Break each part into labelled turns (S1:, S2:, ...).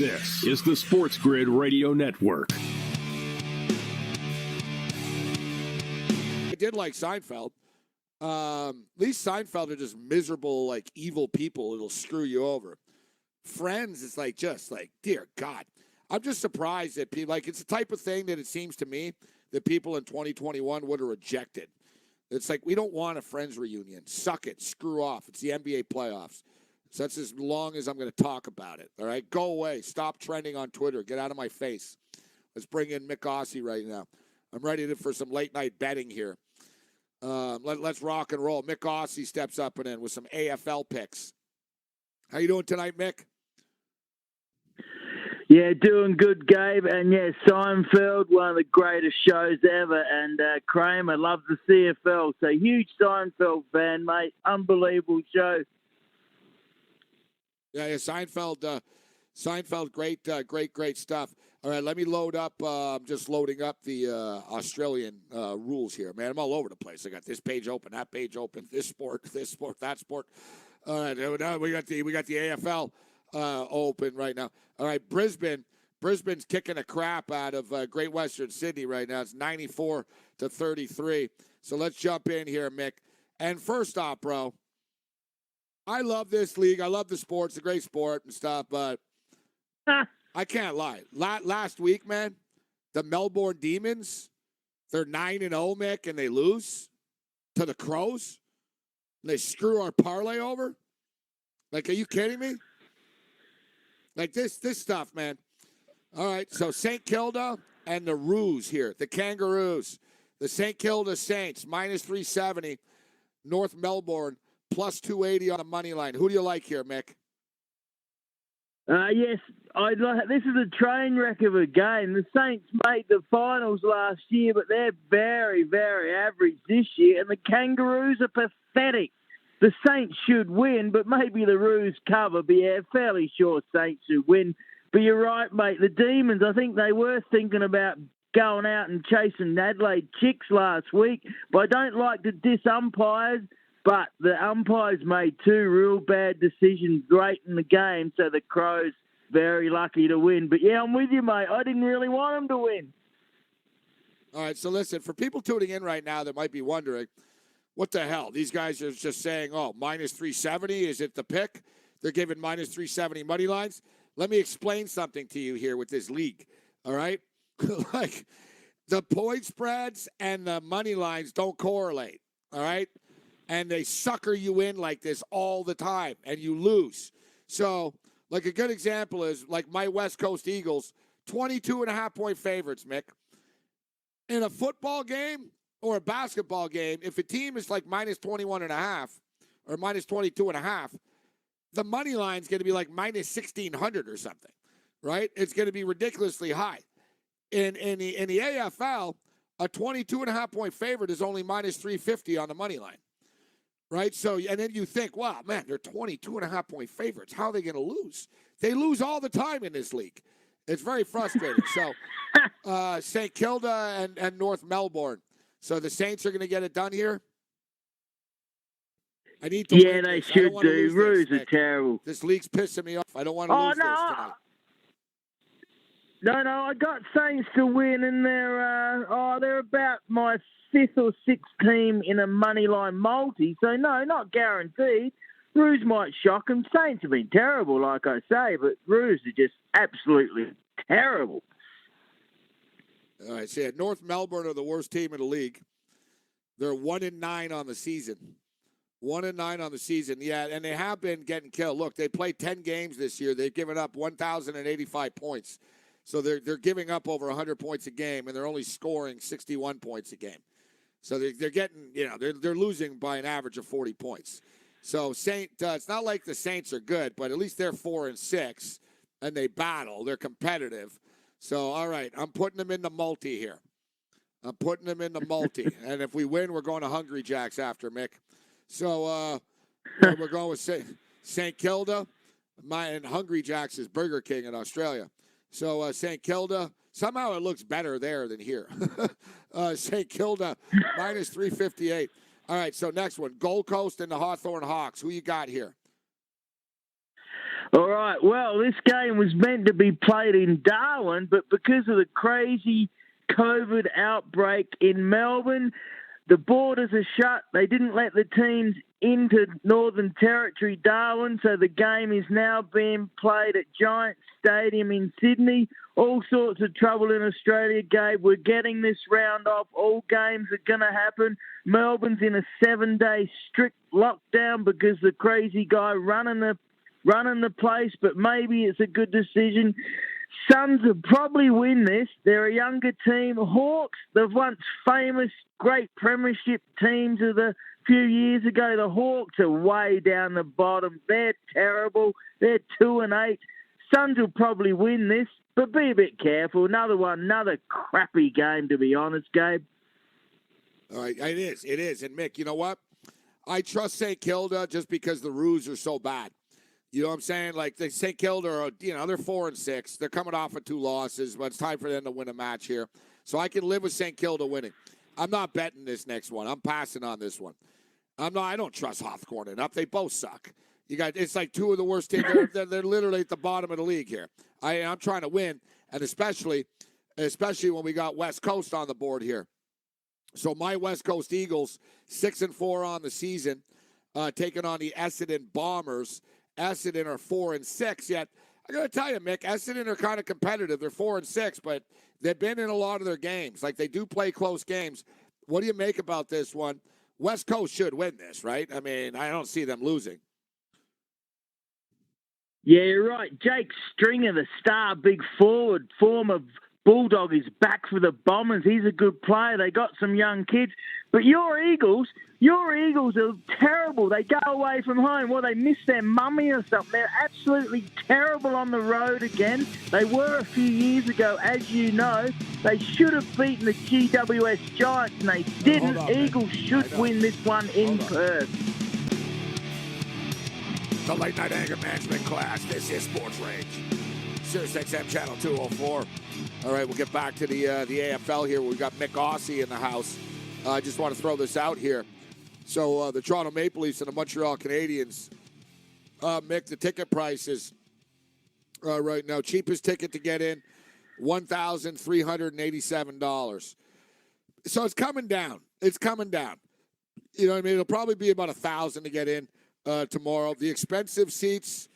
S1: This is the SportsGrid Radio Network.
S2: I did like Seinfeld. At least Seinfeld are just miserable, like evil people. It'll screw you over. Friends is just like, dear God. I'm just surprised that people, like, it's the type of thing that it seems to me that people in 2021 would have rejected. It's like, we don't want a Friends reunion. Suck it. Screw off. It's the NBA playoffs. So that's as long as I'm going to talk about it. All right? Go away. Stop trending on Twitter. Get out of my face. Let's bring in Mick Aussie right now. I'm ready for some late-night betting here. Let's rock and roll. Mick Aussie steps up and in with some AFL picks. How you doing tonight, Mick?
S3: Yeah, doing good, Gabe. And yeah, Seinfeld, one of the greatest shows ever. And Kramer loves the CFL. So huge Seinfeld fan, mate. Unbelievable show.
S2: Yeah, Seinfeld, great stuff. All right, let me load up. I'm just loading up the Australian rules here, man. I'm all over the place. I got this page open, that page open, this sport, that sport. All right, now we got the AFL open right now. All right, Brisbane's kicking a crap out of Great Western Sydney right now. It's 94-33. So let's jump in here, Mick. And first off, bro, I love this league. I love the sport. It's a great sport and stuff, but I can't lie. Last week, man, the Melbourne Demons, they're 9-0, Mick, and they lose to the Crows. And they screw our parlay over. Like, are you kidding me? Like, this stuff, man. All right, so St. Kilda and the Roos here, the Kangaroos. The St. Kilda Saints, minus 370. North Melbourne, plus 280 on the money line. Who do you like here, Mick?
S3: Yes, this is a train wreck of a game. The Saints made the finals last year, but they're very, very average this year. And the Kangaroos are pathetic. The Saints should win, but maybe the Roos cover. But yeah, fairly sure Saints should win. But you're right, mate. The Demons, I think they were thinking about going out and chasing Adelaide Chicks last week. But I don't like to diss umpires. But the umpires made two real bad decisions late in the game, so the Crows very lucky to win. But yeah, I'm with you, mate. I didn't really want them to win.
S2: All right, so listen, for people tuning in right now that might be wondering, what the hell? These guys are just saying, oh, minus 370, is it the pick? They're giving minus 370 money lines. Let me explain something to you here with this league, all right? Like, the point spreads and the money lines don't correlate, all right? And they sucker you in like this all the time, and you lose. So, like, a good example is, like, my West Coast Eagles, 22.5-point favorites, Mick. In a football game or a basketball game, if a team is like minus 21.5 or minus 22.5, the money line's going to be like minus 1,600 or something, right? It's going to be ridiculously high. In the AFL, a 22.5-point favorite is only minus 350 on the money line. Right? So, and then you think, wow, man, they're 22.5-point favorites. How are they going to lose? They lose all the time in this league. It's very frustrating. So, St. Kilda and North Melbourne. So the Saints are going to get it done here? I need to win
S3: they
S2: this.
S3: should do. Roos are terrible.
S2: This league's pissing me off. I don't want to lose this tonight.
S3: No, I got Saints to win, and they're about my fifth or sixth team in a moneyline multi. So no, not guaranteed. Roos might shock them. Saints have been terrible, like I say, but Roos are just absolutely terrible.
S2: All right, so North Melbourne are the worst team in the league. They're 1-9 on the season. 1-9 on the season, yeah, and they have been getting killed. Look, they played 10 games this year. They've given up 1,085 points. So they're giving up over 100 points a game, and they're only scoring 61 points a game. So they're getting, they're losing by an average of 40 points. So it's not like the Saints are good, but at least they're 4-6, and they battle. They're competitive. So, all right, I'm putting them in the multi here. I'm putting them in the multi. And if we win, we're going to Hungry Jack's after, Mick. So we're going with St. Kilda. And Hungry Jack's is Burger King in Australia. So St. Kilda, somehow it looks better there than here. St. Kilda, minus 358. All right, so next one, Gold Coast and the Hawthorne Hawks. Who you got here?
S3: All right, well, this game was meant to be played in Darwin, but because of the crazy COVID outbreak in Melbourne, the borders are shut. They didn't let the teams into Northern Territory, Darwin, so the game is now being played at Giant Stadium in Sydney. All sorts of trouble in Australia, Gabe. We're getting this round off. All games are going to happen. Melbourne's in a 7-day strict lockdown because the crazy guy running the place, but maybe it's a good decision. Suns will probably win this. They're a younger team. Hawks, the once famous great premiership teams of the few years ago, the Hawks are way down the bottom. They're terrible. They're 2-8. Suns will probably win this, but be a bit careful. Another crappy game, to be honest, Gabe.
S2: All right, it is. And, Mick, you know what? I trust St. Kilda just because the Roos are so bad. You know what I'm saying? Like, the St. Kilda are, they're 4-6. They're coming off of 2 losses, but it's time for them to win a match here. So I can live with St. Kilda winning. I'm not betting this next one. I'm passing on this one. I don't trust Hawthorne enough. They both suck. It's like 2 of the worst teams. They're literally at the bottom of the league here. I'm trying to win, and especially when we got West Coast on the board here. So my West Coast Eagles, 6-4 on the season, taking on the Essendon Bombers. Essendon are 4-6. Yet I got to tell you, Mick, Essendon are kind of competitive. They're 4-6, but they've been in a lot of their games. Like, they do play close games. What do you make about this one? West Coast should win this, right? I mean, I don't see them losing.
S3: Yeah, you're right. Jake Stringer, the star big forward, former Bulldog, is back for the Bombers. He's a good player. They got some young kids. But your Eagles are terrible. They go away from home. Well, they miss their mummy or something. They're absolutely terrible on the road again. They were a few years ago, as you know. They should have beaten the GWS Giants, and they didn't. Eagles should win this one in Perth.
S2: The Late Night Anger Management class. This is Sports Rage. Sirius XM Channel 204. All right, we'll get back to the AFL here. We've got Mick Aussie in the house. I just want to throw this out here. So the Toronto Maple Leafs and the Montreal Canadiens. Mick, the ticket prices right now. Cheapest ticket to get in, $1,387. So it's coming down. It's coming down. You know what I mean? It'll probably be about $1,000 to get in tomorrow. The expensive seats,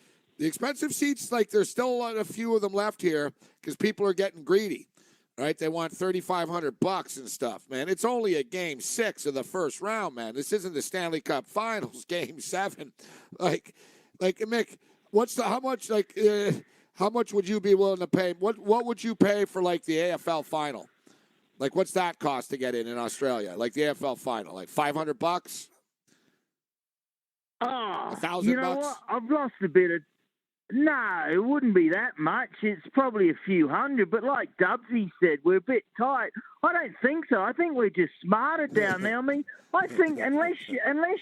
S2: like, there's still a few of them left here because people are getting greedy. Right, they want $3,500 and stuff, man. It's only a game 6 of the first round, man. This isn't the Stanley Cup Finals, game 7. Like, Mick, how much would you be willing to pay? What would you pay for, like, the AFL final? Like, what's that cost to get in Australia? Like the AFL final, like $500?
S3: Oh,
S2: $1,000?
S3: You know what? I've lost a bit of. No, it wouldn't be that much. It's probably a few hundred. But like Dubsy said, we're a bit tight. I don't think so. I think we're just smarter down there. I mean, I think unless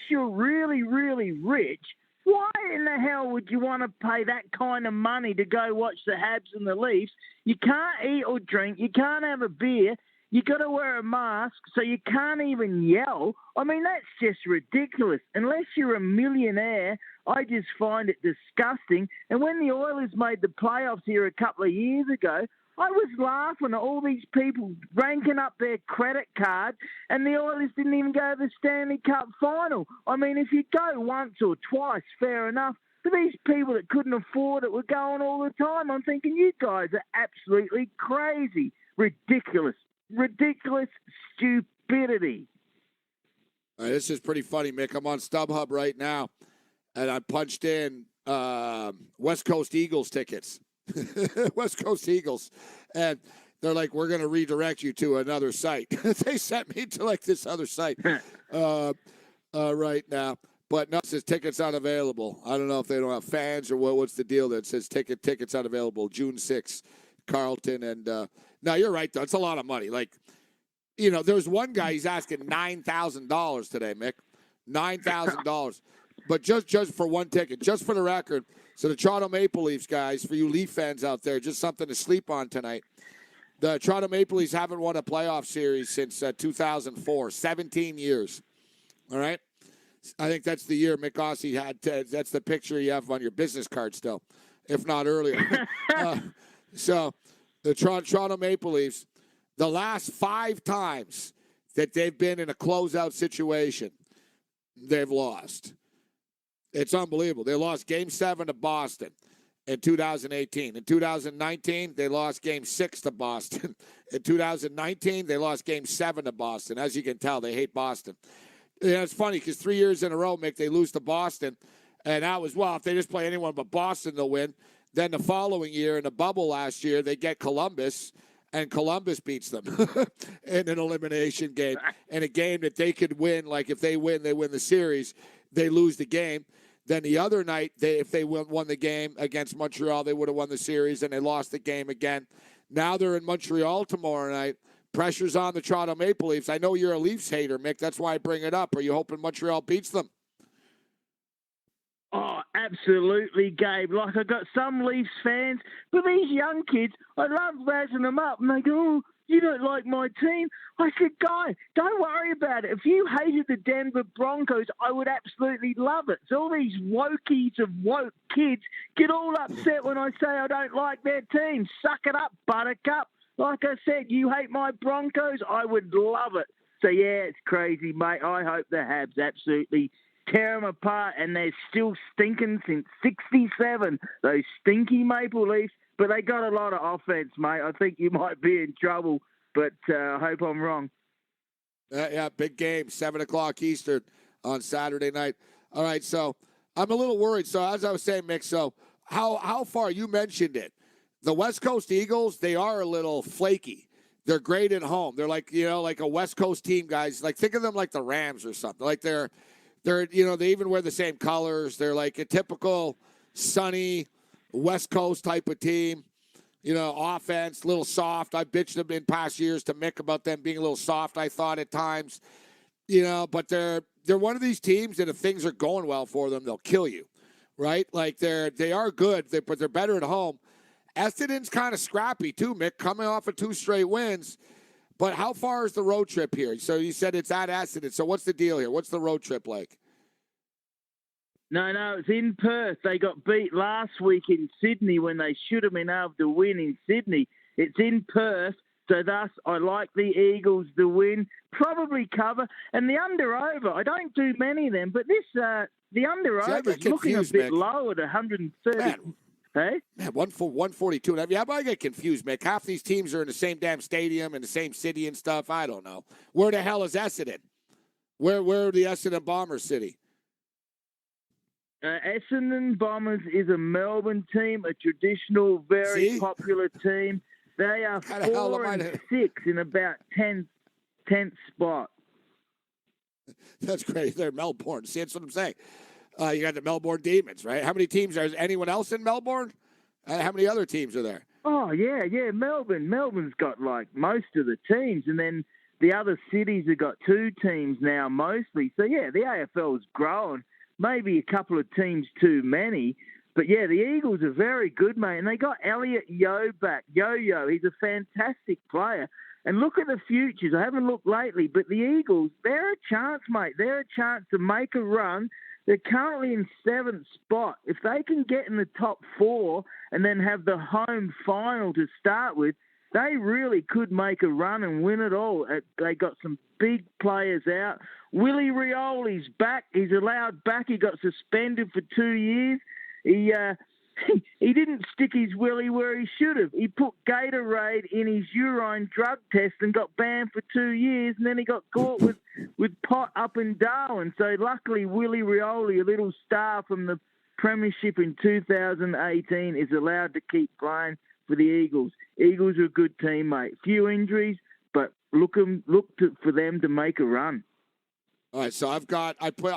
S3: you're really, really rich, why in the hell would you want to pay that kind of money to go watch the Habs and the Leafs? You can't eat or drink. You can't have a beer. You got to wear a mask, so you can't even yell. I mean, that's just ridiculous. Unless you're a millionaire, I just find it disgusting. And when the Oilers made the playoffs here a couple of years ago, I was laughing at all these people ranking up their credit card, and the Oilers didn't even go to the Stanley Cup final. I mean, if you go once or twice, fair enough. But these people that couldn't afford it were going all the time. I'm thinking, you guys are absolutely crazy. Ridiculous stupidity.
S2: All right, this is pretty funny, Mick. I'm on StubHub right now, and I punched in West Coast Eagles tickets. West Coast Eagles. And they're like, we're going to redirect you to another site. They sent me to, like, this other site right now. But no, it says tickets unavailable. I don't know if they don't have fans or what's the deal there. It says tickets unavailable, June 6th, Carlton. And no, you're right, though. It's a lot of money. Like, you know, there's one guy, he's asking $9,000 today, Mick. $9,000. But just for one ticket, just for the record. So the Toronto Maple Leafs, guys, for you Leaf fans out there, just something to sleep on tonight. The Toronto Maple Leafs haven't won a playoff series since 2004, 17 years. All right? I think that's the year Mick Aussie had. That's the picture you have on your business card still, if not earlier. So the Toronto Maple Leafs, the last 5 times that they've been in a closeout situation, they've lost. It's unbelievable. They lost Game 7 to Boston in 2018. In 2019, they lost Game 6 to Boston. In 2019, they lost Game 7 to Boston. As you can tell, they hate Boston. Yeah, it's funny because 3 years in a row, Mick, they lose to Boston. And that was, well, if they just play anyone but Boston, they'll win. Then the following year, in the bubble last year, they get Columbus, and Columbus beats them in an elimination game. And a game that they could win, like if they win the series, they lose the game. Then the other night, if they won the game against Montreal, they would have won the series, and they lost the game again. Now they're in Montreal tomorrow night. Pressure's on the Toronto Maple Leafs. I know you're a Leafs hater, Mick. That's why I bring it up. Are you hoping Montreal beats them?
S3: Oh, absolutely, Gabe. Like, I got some Leafs fans, but these young kids, I love razzing them up, and they go, oh, you don't like my team? I said, guy, don't worry about it. If you hated the Denver Broncos, I would absolutely love it. So all these wokies of woke kids get all upset when I say I don't like their team. Suck it up, buttercup. Like I said, you hate my Broncos, I would love it. So, yeah, it's crazy, mate. I hope the Habs absolutely tear them apart, and they're still stinking since 67, those stinky Maple Leafs. But they got a lot of offense, mate. I think you might be in trouble, but I hope I'm wrong.
S2: Yeah, big game, 7 o'clock Eastern on Saturday night. All right, so I'm a little worried. So as I was saying, Mick, so how far, you mentioned it, the West Coast Eagles, they are a little flaky. They're great at home. They're like, like a West Coast team, guys. Like, think of them like the Rams or something. Like they're they even wear the same colors. They're like a typical sunny West Coast type of team. Offense, a little soft. I bitched them in past years to Mick about them being a little soft, I thought at times. But they're one of these teams that if things are going well for them, they'll kill you, right? Like they are good, but they're better at home. Essendon's kind of scrappy too, Mick, coming off of 2 straight wins. But how far is the road trip here? So you said it's at Essendon. So what's the deal here? What's the road trip like?
S3: No, it's in Perth. They got beat last week in Sydney when they should have been able to win in Sydney. It's in Perth, so thus I like the Eagles to win, probably cover. And the under-over, I don't do many of them, but this the under-over is looking a bit low at 130.
S2: Man.
S3: Hey?
S2: Man, 142. Yeah, but I get confused, Mick. Half these teams are in the same damn stadium in the same city and stuff. I don't know. Where the hell is Essendon? Where are the Essendon Bombers city?
S3: Essendon Bombers is a Melbourne team, a traditional, very popular team. They are 4-6 in about 10th spot.
S2: That's great. They're Melbourne. See, that's what I'm saying. You got the Melbourne Demons, right? How many teams is anyone else in Melbourne? How many other teams are there?
S3: Oh, yeah. Melbourne. Melbourne's got, like, most of the teams, and then the other cities have got 2 teams now, mostly. So, yeah, the AFL's growing. Maybe a couple of teams too many. But, yeah, the Eagles are very good, mate. And they got Elliot Yeo back. Yo-Yo, he's a fantastic player. And look at the futures. I haven't looked lately, but the Eagles, they're a chance, mate. They're a chance to make a run. They're currently in 7th spot. If they can get in the top 4 and then have the home final to start with, they really could make a run and win it all. They got some big players out. Willie Rioli's back. He's allowed back. He got suspended for 2 years. He didn't stick his willy where he should have. He put Gatorade in his urine drug test and got banned for 2 years, and then he got caught with pot up in Darwin. So luckily, Willie Rioli, a little star from the Premiership in 2018, is allowed to keep playing for the Eagles. Eagles are a good team, mate. Few injuries, but look for them to make a run.
S2: All right, so I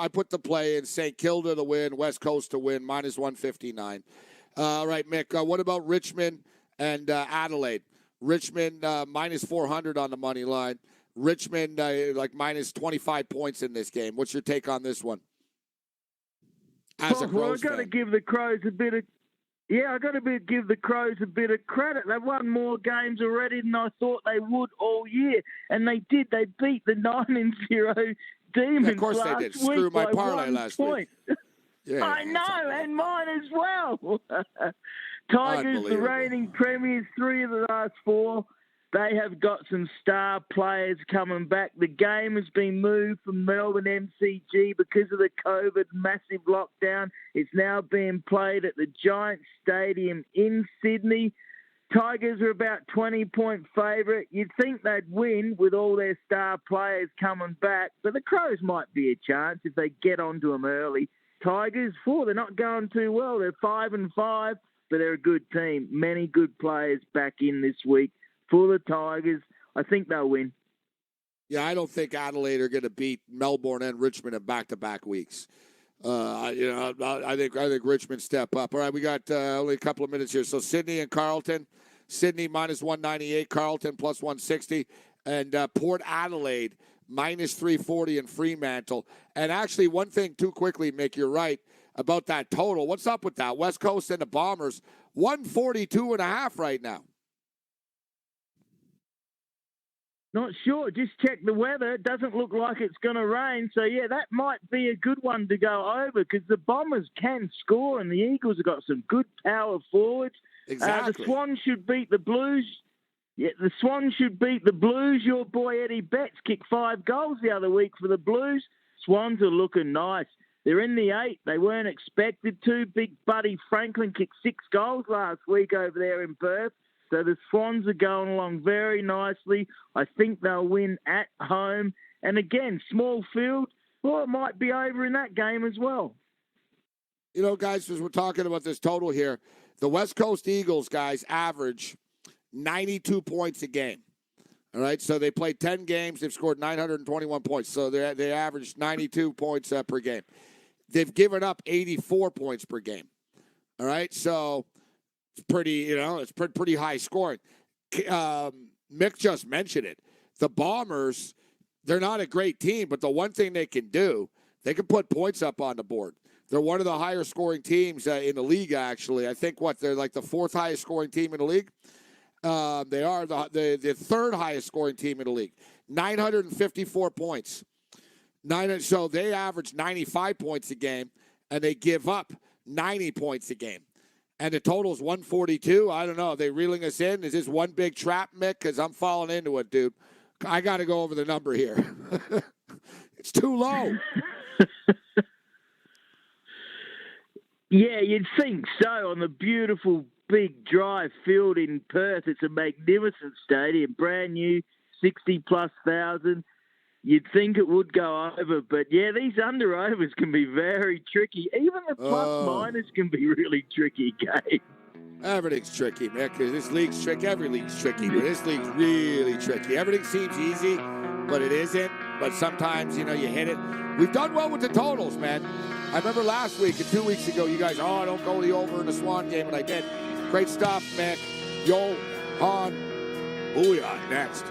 S2: put the play in St. Kilda to win, West Coast to win, -159. All right, Mick, what about Richmond and Adelaide? Richmond -400 on the money line. Richmond like -25 points in this game. What's your take on this one? As a Crows fan.
S3: I got to give the Crows a bit of give the Crows a bit of credit. They've won more games already than I thought they would all year, and they did. They beat the 9-0 Demons
S2: Yeah, of course they
S3: last
S2: did.
S3: week
S2: Screw my
S3: by
S2: parlay
S3: 1
S2: last
S3: point.
S2: week. Yeah,
S3: I know, and mine as well. Tigers, the reigning premiers, 3 of the last 4. They have got some star players coming back. The game has been moved from Melbourne MCG because of the COVID massive lockdown. It's now being played at the Giant Stadium in Sydney. Tigers are about 20-point favourite. You'd think they'd win with all their star players coming back, but the Crows might be a chance if they get onto them early. Tigers, they're not going too well. They're 5-5, but they're a good team. Many good players back in this week for the Tigers. I think they'll win.
S2: Yeah, I don't think Adelaide are going to beat Melbourne and Richmond in back-to-back weeks. I think Richmond step up. All right, we got only a couple of minutes here. So Sydney and Carlton. Sydney minus 198, Carlton plus 160, and Port Adelaide minus 340 in Fremantle. And actually, one thing too quickly, Mick, you're right about that total. What's up with that? West Coast and the Bombers, 142.5 right now.
S3: Not sure. Just check the weather. It doesn't look like it's going to rain. So, yeah, that might be a good one to go over because the Bombers can score and the Eagles have got some good power forwards.
S2: Exactly.
S3: The Swans should beat the Blues. Yeah, the Swans should beat the Blues. Your boy Eddie Betts kicked 5 goals the other week for the Blues. Swans are looking nice. They're in the 8. They weren't expected to. Big Buddy Franklin kicked 6 goals last week over there in Perth. So the Swans are going along very nicely. I think they'll win at home. And again, small field, it might be over in that game as well.
S2: You know, guys, as we're talking about this total here, the West Coast Eagles, guys, average 92 points a game. All right, so they played 10 games. They've scored 921 points. So they averaged 92 points per game. They've given up 84 points per game. All right, so it's pretty high scoring. Mick just mentioned it. The Bombers, they're not a great team, but the one thing they can do, they can put points up on the board. They're one of the higher scoring teams in the league, actually. I think, they're like the 4th highest scoring team in the league. They are the 3rd highest scoring team in the league. 954 points. So they average 95 points a game, and they give up 90 points a game. And the total is 142. I don't know. Are they reeling us in? Is this one big trap, Mick? Because I'm falling into it, dude. I got to go over the number here. It's too low.
S3: Yeah, you'd think so. On the beautiful big dry field in Perth, it's a magnificent stadium, brand new, 60+ thousand. You'd think it would go over, but yeah, these under-overs can be very tricky. Even the plus-minus can be really tricky, Gabe.
S2: Everything's tricky, man, because this league's tricky. Every league's tricky, but this league's really tricky. Everything seems easy, but it isn't. But sometimes, you hit it. We've done well with the totals, man. I remember last week and 2 weeks ago, you guys, don't go the over in the Swan game, and I did. Great stuff, Mick. Yo, Han, booyah, next.